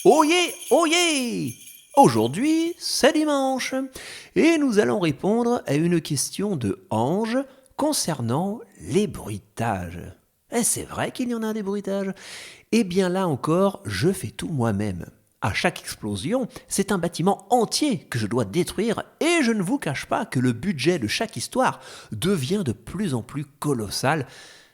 Oyez! Aujourd'hui, c'est dimanche et nous allons répondre à une question de Ange concernant les bruitages. Et c'est vrai qu'il y en a des bruitages. Eh bien là encore, je fais tout moi-même. À chaque explosion, c'est un bâtiment entier que je dois détruire et je ne vous cache pas que le budget de chaque histoire devient de plus en plus colossal.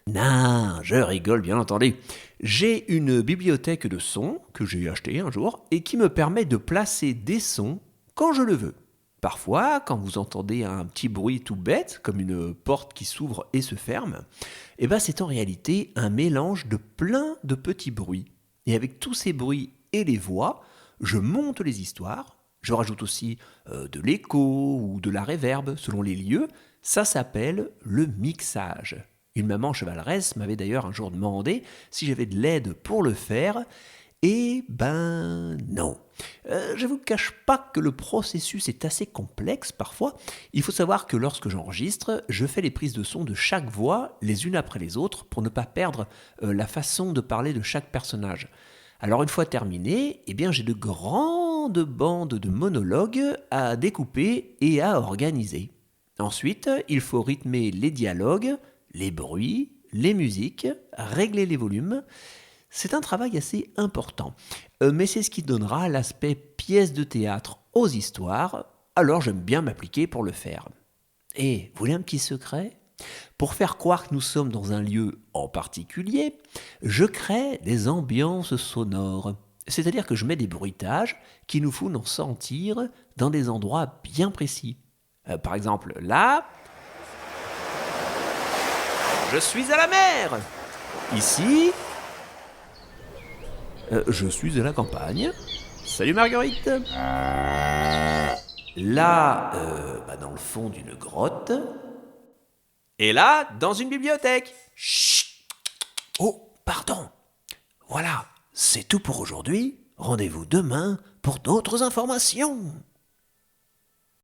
Non, je rigole bien entendu. J'ai une bibliothèque de sons que j'ai achetée un jour et qui me permet de placer des sons quand je le veux. Parfois, quand vous entendez un petit bruit tout bête, comme une porte qui s'ouvre et se ferme, c'est en réalité un mélange de plein de petits bruits. Et avec tous ces bruits et les voix, je monte les histoires. Je rajoute aussi de l'écho ou de la réverb selon les lieux. Ça s'appelle le mixage. Une maman chevaleresse m'avait d'ailleurs un jour demandé si j'avais de l'aide pour le faire. Eh ben non. Je ne vous cache pas que le processus est assez complexe parfois. Il faut savoir que lorsque j'enregistre, je fais les prises de son de chaque voix les unes après les autres pour ne pas perdre la façon de parler de chaque personnage. Alors une fois terminé, j'ai de grandes bandes de monologues à découper et à organiser. Ensuite, il faut rythmer les dialogues, les bruits, les musiques, régler les volumes. C'est un travail assez important, mais c'est ce qui donnera l'aspect pièce de théâtre aux histoires, alors j'aime bien m'appliquer pour le faire. Et vous voulez un petit secret ? Pour faire croire que nous sommes dans un lieu en particulier, je crée des ambiances sonores. C'est-à-dire que je mets des bruitages qui nous font nous sentir dans des endroits bien précis. Par exemple, là, je suis à la mer. Ici, je suis à la campagne. Salut Marguerite. Là, dans le fond d'une grotte. Et là, dans une bibliothèque. Chut. Oh, pardon. Voilà, c'est tout pour aujourd'hui. Rendez-vous demain pour d'autres informations.